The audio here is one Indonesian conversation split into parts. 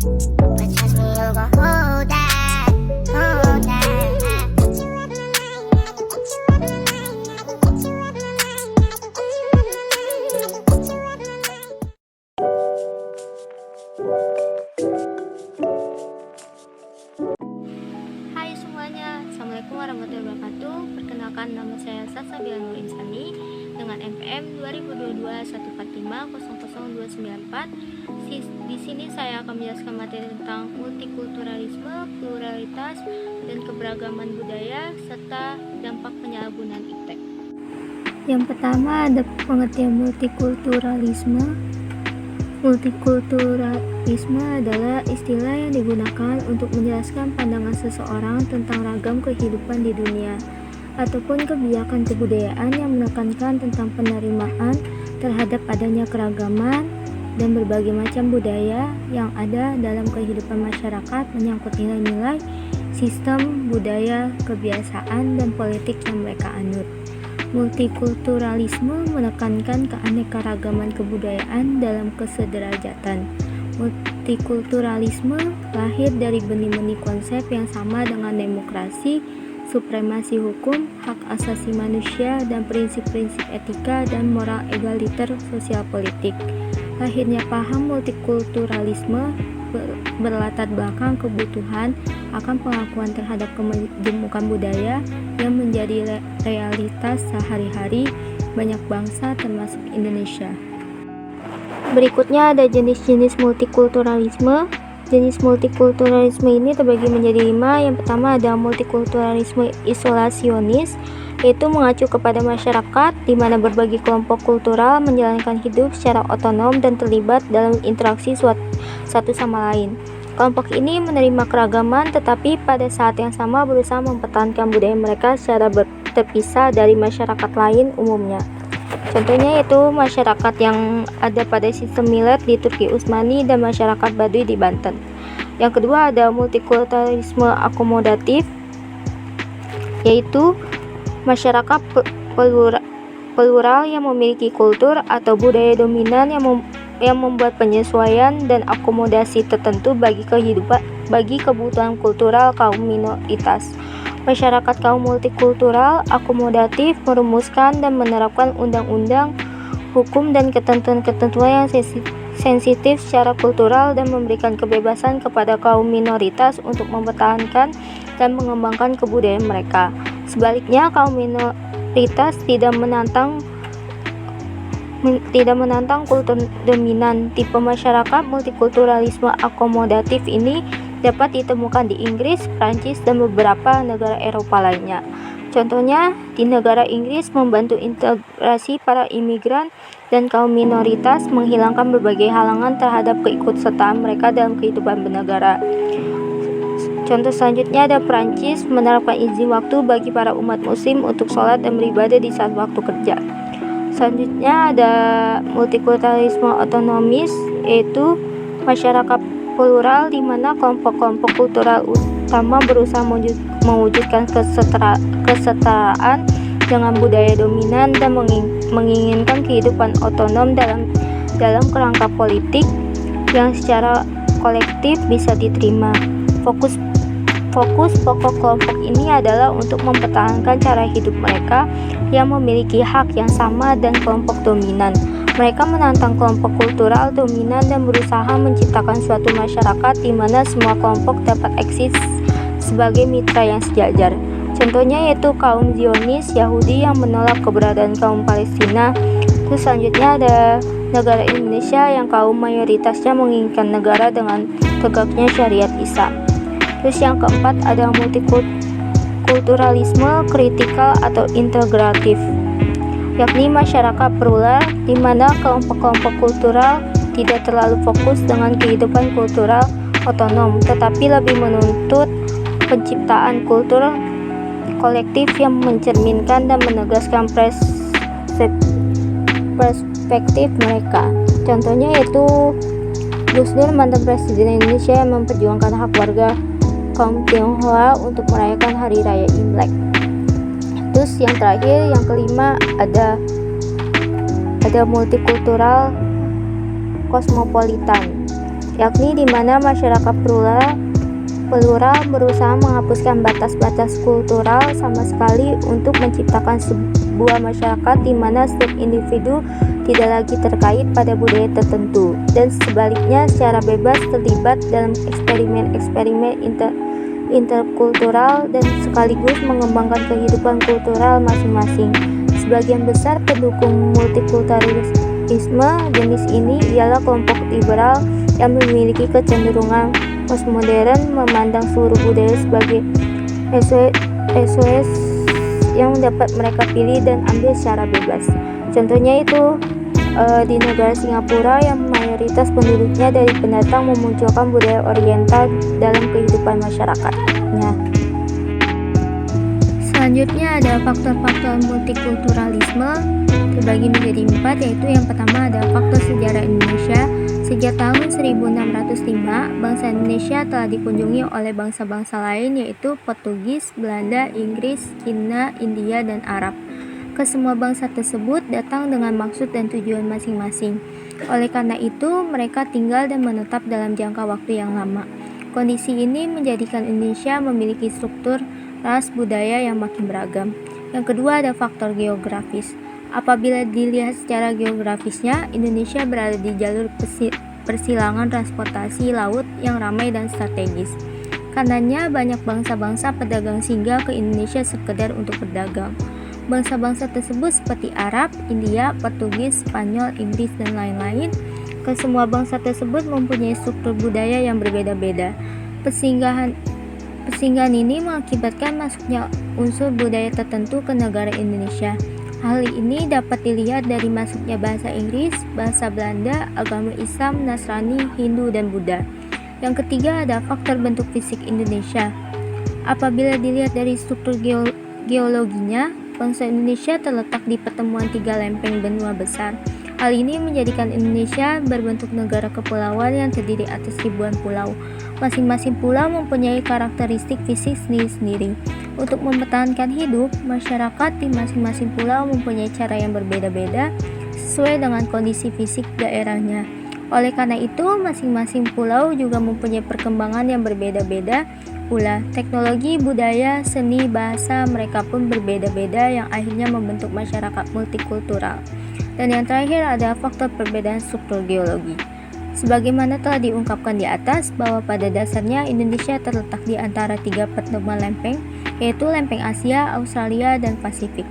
But trust me, you gon' hold that, hold that. Hai semuanya, Assalamualaikum warahmatullahi wabarakatuh. Perkenalkan, nama saya Salsabila Nur Insani dengan NPM 202214500294. Di sini saya akan menjelaskan materi tentang multikulturalisme, pluralitas, dan keberagaman budaya serta dampak penyalahgunaan iptek. Yang pertama ada pengertian multikulturalisme. Multikulturalisme adalah istilah yang digunakan untuk menjelaskan pandangan seseorang tentang ragam kehidupan di dunia ataupun kebijakan kebudayaan yang menekankan tentang penerimaan terhadap adanya keragaman dan berbagai macam budaya yang ada dalam kehidupan masyarakat menyangkut nilai-nilai, sistem, budaya, kebiasaan, dan politik yang mereka anut. Multikulturalisme menekankan keanekaragaman kebudayaan dalam kesederajatan. Multikulturalisme lahir dari benih-benih konsep yang sama dengan demokrasi, supremasi hukum, hak asasi manusia, dan prinsip-prinsip etika dan moral egaliter sosial politik. Lahirnya paham multikulturalisme berlatar belakang kebutuhan akan pengakuan terhadap kemajemukan budaya yang menjadi realitas sehari-hari banyak bangsa termasuk Indonesia. Berikutnya ada jenis-jenis multikulturalisme. Jenis multikulturalisme ini terbagi menjadi 5. Yang pertama ada multikulturalisme isolasionis, yaitu mengacu kepada masyarakat di mana berbagai kelompok kultural menjalankan hidup secara otonom dan terlibat dalam interaksi satu sama lain. Kelompok ini menerima keragaman tetapi pada saat yang sama berusaha mempertahankan budaya mereka secara terpisah dari masyarakat lain umumnya. Contohnya yaitu masyarakat yang ada pada sistem millet di Turki Utsmani dan masyarakat Baduy di Banten. Yang kedua ada multikulturalisme akomodatif, yaitu masyarakat plural yang memiliki kultur atau budaya dominan yang membuat penyesuaian dan akomodasi tertentu bagi kebutuhan kultural kaum minoritas. Masyarakat kaum multikultural akomodatif merumuskan dan menerapkan undang-undang, hukum, dan ketentuan-ketentuan yang sensitif secara kultural dan memberikan kebebasan kepada kaum minoritas untuk mempertahankan dan mengembangkan kebudayaan mereka. Sebaliknya, kaum minoritas tidak menantang kultur dominan. Tipe masyarakat multikulturalisme akomodatif ini dapat ditemukan di Inggris, Prancis, dan beberapa negara Eropa lainnya. Contohnya, di negara Inggris membantu integrasi para imigran dan kaum minoritas, menghilangkan berbagai halangan terhadap keikutsertaan mereka dalam kehidupan bernegara. Contoh selanjutnya ada Prancis menerapkan izin waktu bagi para umat muslim untuk sholat dan beribadah di saat waktu kerja. Selanjutnya ada multikulturalisme otonomis, yaitu masyarakat plural di mana kelompok-kelompok kultural utama berusaha mewujudkan kesetaraan dengan budaya dominan dan menginginkan kehidupan otonom dalam kerangka politik yang secara kolektif bisa diterima. Fokus pokok kelompok ini adalah untuk mempertahankan cara hidup mereka yang memiliki hak yang sama dan kelompok dominan. Mereka menantang kelompok kultural dominan dan berusaha menciptakan suatu masyarakat di mana semua kelompok dapat eksis sebagai mitra yang sejajar. Contohnya yaitu kaum Zionis Yahudi yang menolak keberadaan kaum Palestina. Terus selanjutnya ada negara Indonesia yang kaum mayoritasnya menginginkan negara dengan tegaknya syariat Islam. Terus yang keempat ada multikulturalisme kritikal atau integratif, yakni masyarakat plural di mana kelompok-kelompok kultural tidak terlalu fokus dengan kehidupan kultural otonom, tetapi lebih menuntut penciptaan kultur kolektif yang mencerminkan dan menegaskan perspektif mereka. Contohnya yaitu Gus Dur, mantan Presiden Indonesia yang memperjuangkan hak warga kaum Tionghoa untuk merayakan Hari Raya Imlek. Terus yang terakhir, yang kelima ada multikultural kosmopolitan, yakni di mana masyarakat plural berusaha menghapuskan batas-batas kultural sama sekali untuk menciptakan sebuah masyarakat di mana setiap individu tidak lagi terkait pada budaya tertentu dan sebaliknya secara bebas terlibat dalam eksperimen-eksperimen interkultural dan sekaligus mengembangkan kehidupan kultural masing-masing. Sebagian besar pendukung multikulturalisme jenis ini ialah kelompok liberal yang memiliki kecenderungan postmodern, memandang seluruh budaya sebagai SOS yang dapat mereka pilih dan ambil secara bebas. Contohnya itu di negara Singapura yang mayoritas penduduknya dari pendatang memunculkan budaya oriental dalam kehidupan masyarakatnya. Selanjutnya ada faktor-faktor multikulturalisme terbagi menjadi 4, yaitu yang pertama ada faktor sejarah Indonesia. Sejak tahun 1605, bangsa Indonesia telah dikunjungi oleh bangsa-bangsa lain yaitu Portugis, Belanda, Inggris, Cina, India, dan Arab. Kesemua bangsa tersebut datang dengan maksud dan tujuan masing-masing. Oleh karena itu, mereka tinggal dan menetap dalam jangka waktu yang lama. Kondisi ini menjadikan Indonesia memiliki struktur ras budaya yang makin beragam. Yang kedua ada faktor geografis. Apabila dilihat secara geografisnya, Indonesia berada di jalur persilangan transportasi laut yang ramai dan strategis. Karenanya banyak bangsa-bangsa pedagang singgah ke Indonesia sekedar untuk berdagang. Bangsa-bangsa tersebut seperti Arab, India, Portugis, Spanyol, Inggris, dan lain-lain. Kesemua bangsa tersebut mempunyai struktur budaya yang berbeda-beda. Persinggahan ini mengakibatkan masuknya unsur budaya tertentu ke negara Indonesia. Hal ini dapat dilihat dari masuknya bahasa Inggris, bahasa Belanda, agama Islam, Nasrani, Hindu, dan Buddha. Yang ketiga ada faktor bentuk fisik Indonesia. Apabila dilihat dari struktur geologinya, bangsa Indonesia terletak di pertemuan 3 lempeng benua besar. Hal ini menjadikan Indonesia berbentuk negara kepulauan yang terdiri atas ribuan pulau. Masing-masing pulau mempunyai karakteristik fisik sendiri-sendiri. Untuk mempertahankan hidup, masyarakat di masing-masing pulau mempunyai cara yang berbeda-beda sesuai dengan kondisi fisik daerahnya. Oleh karena itu, masing-masing pulau juga mempunyai perkembangan yang berbeda-beda pula. Teknologi, budaya, seni, bahasa mereka pun berbeda-beda yang akhirnya membentuk masyarakat multikultural. Dan yang terakhir ada faktor perbedaan struktur geologi. Sebagaimana telah diungkapkan di atas bahwa pada dasarnya Indonesia terletak di antara 3 pertemuan lempeng, yaitu lempeng Asia, Australia, dan Pasifik.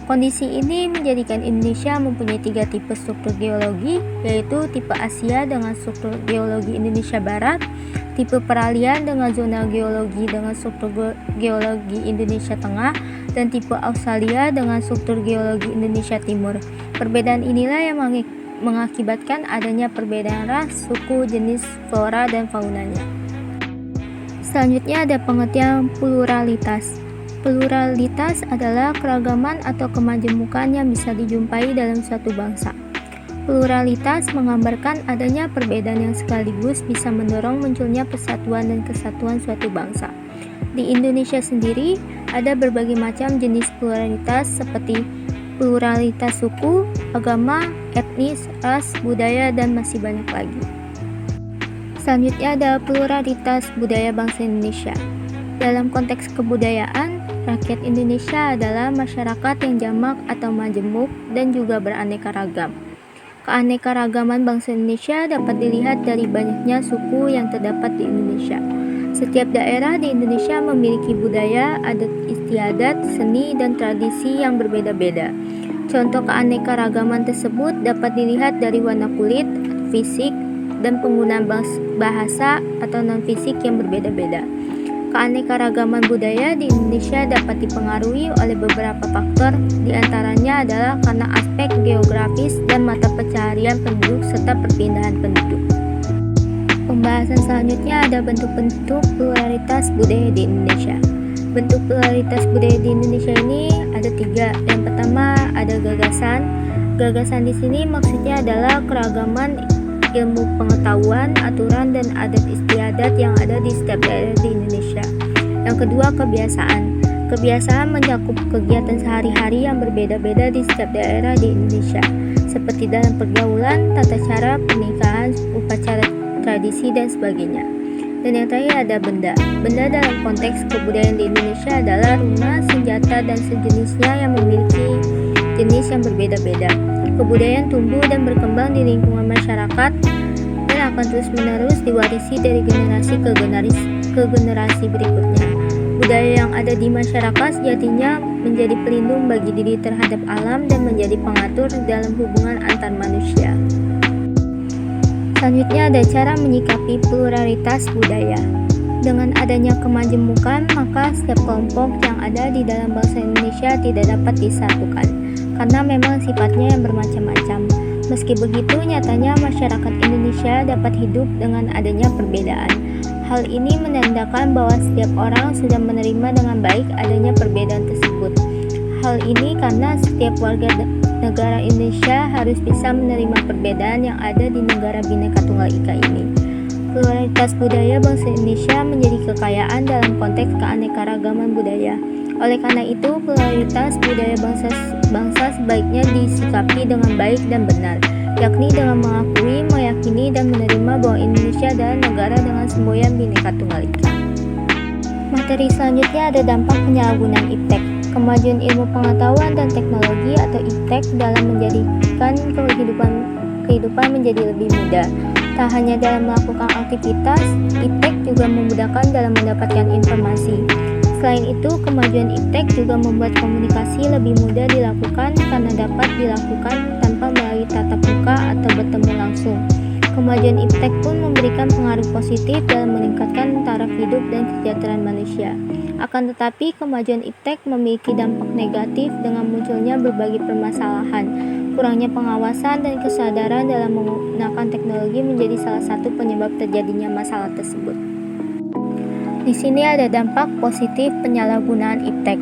Kondisi ini menjadikan Indonesia mempunyai 3 tipe struktur geologi, yaitu tipe Asia dengan struktur geologi Indonesia Barat, tipe peralihan dengan zona geologi dengan struktur geologi Indonesia Tengah, dan tipe Australia dengan struktur geologi Indonesia Timur. Perbedaan inilah yang mengakibatkan adanya perbedaan ras, suku, jenis, flora, dan faunanya. Selanjutnya ada pengertian pluralitas. Pluralitas adalah keragaman atau kemajemukan yang bisa dijumpai dalam suatu bangsa. Pluralitas menggambarkan adanya perbedaan yang sekaligus bisa mendorong munculnya persatuan dan kesatuan suatu bangsa. Di Indonesia sendiri, ada berbagai macam jenis pluralitas seperti pluralitas suku, agama, etnis, ras, budaya, dan masih banyak lagi. Selanjutnya ada pluralitas budaya bangsa Indonesia. Dalam konteks kebudayaan, rakyat Indonesia adalah masyarakat yang jamak atau majemuk dan juga beraneka ragam. Keanekaragaman bangsa Indonesia dapat dilihat dari banyaknya suku yang terdapat di Indonesia. Setiap daerah di Indonesia memiliki budaya, adat istiadat, seni, dan tradisi yang berbeda-beda. Contoh keanekaragaman tersebut dapat dilihat dari warna kulit, fisik, dan penggunaan bahasa atau non-fisik yang berbeda-beda. Keanekaragaman budaya di Indonesia dapat dipengaruhi oleh beberapa faktor, diantaranya adalah karena aspek geografis dan mata pencaharian penduduk serta perpindahan penduduk. Pembahasan selanjutnya ada bentuk-bentuk pluralitas budaya di Indonesia. Bentuk pluralitas budaya di Indonesia ini ada 3. Yang pertama ada gagasan. Gagasan di sini maksudnya adalah keragaman ilmu pengetahuan, aturan, dan adat istiadat yang ada di setiap daerah di Indonesia. Yang kedua kebiasaan. Kebiasaan mencakup kegiatan sehari-hari yang berbeda-beda di setiap daerah di Indonesia, seperti dalam pergaulan, tata cara pernikahan, upacara tradisi, dan sebagainya. Dan yang terakhir ada benda. Benda dalam konteks kebudayaan di Indonesia adalah rumah, senjata, dan sejenisnya yang memiliki jenis yang berbeda-beda. Kebudayaan tumbuh dan berkembang di lingkungan masyarakat dan akan terus-menerus diwarisi dari generasi ke generasi berikutnya. Budaya yang ada di masyarakat sejatinya menjadi pelindung bagi diri terhadap alam dan menjadi pengatur dalam hubungan antar manusia. Selanjutnya ada cara menyikapi pluralitas budaya. Dengan adanya kemajemukan, maka setiap kelompok yang ada di dalam bangsa Indonesia tidak dapat disatukan, karena memang sifatnya yang bermacam-macam. Meski begitu, nyatanya masyarakat Indonesia dapat hidup dengan adanya perbedaan. Hal ini menandakan bahwa setiap orang sudah menerima dengan baik adanya perbedaan tersebut. Hal ini karena setiap warga negara Indonesia harus bisa menerima perbedaan yang ada di negara Bhinneka Tunggal Ika ini. Pluralitas budaya bangsa Indonesia menjadi kekayaan dalam konteks keanekaragaman budaya. Oleh karena itu, pluralitas budaya bangsa sebaiknya disikapi dengan baik dan benar, yakni dengan mengakui, meyakini, dan menerima bahwa Indonesia adalah negara dengan semboyan Bhinneka Tunggal Ika. Materi selanjutnya ada dampak penyalahgunaan iptek. Kemajuan ilmu pengetahuan dan teknologi atau iptek dalam menjadikan kehidupan menjadi lebih mudah. Tak hanya dalam melakukan aktivitas, iptek juga memudahkan dalam mendapatkan informasi. Selain itu, kemajuan iptek juga membuat komunikasi lebih mudah dilakukan karena dapat dilakukan tanpa melalui tatap muka atau bertemu langsung. Kemajuan iptek pun memberikan pengaruh positif dalam meningkatkan taraf hidup dan kesejahteraan manusia. Akan tetapi, kemajuan iptek memiliki dampak negatif dengan munculnya berbagai permasalahan. Kurangnya pengawasan dan kesadaran dalam menggunakan teknologi menjadi salah satu penyebab terjadinya masalah tersebut. Di sini ada dampak positif penyalahgunaan iptek.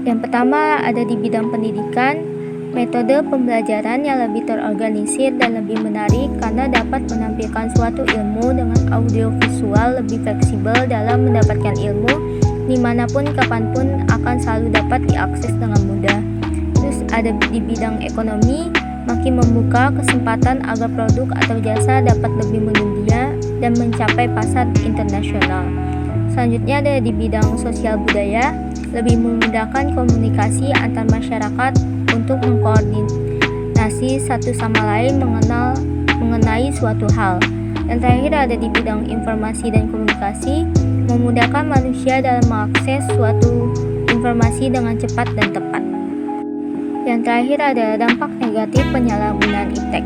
Yang pertama ada di bidang pendidikan. Metode pembelajaran yang lebih terorganisir dan lebih menarik karena dapat menampilkan suatu ilmu dengan audiovisual lebih fleksibel dalam mendapatkan ilmu dimanapun kapanpun akan selalu dapat diakses dengan mudah. Terus ada di bidang ekonomi, makin membuka kesempatan agar produk atau jasa dapat lebih mendunia dan mencapai pasar internasional. Selanjutnya ada di bidang sosial budaya, lebih memudahkan komunikasi antar masyarakat untuk mengkoordinasi satu sama lain mengenai suatu hal. Dan terakhir ada di bidang informasi dan komunikasi, memudahkan manusia dalam mengakses suatu informasi dengan cepat dan tepat. Yang terakhir ada dampak negatif penyalahgunaan iptek.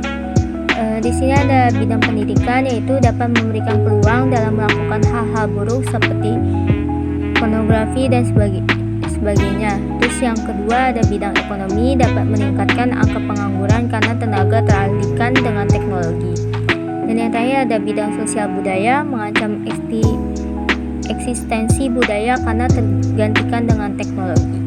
Di sini ada bidang pendidikan, yaitu dapat memberikan peluang dalam melakukan hal-hal buruk seperti pornografi dan sebagainya. Terus yang kedua ada bidang ekonomi, dapat meningkatkan angka pengangguran karena tenaga teralihkan dengan teknologi. Dan yang terakhir ada bidang sosial budaya, mengancam eksistensi budaya karena tergantikan dengan teknologi.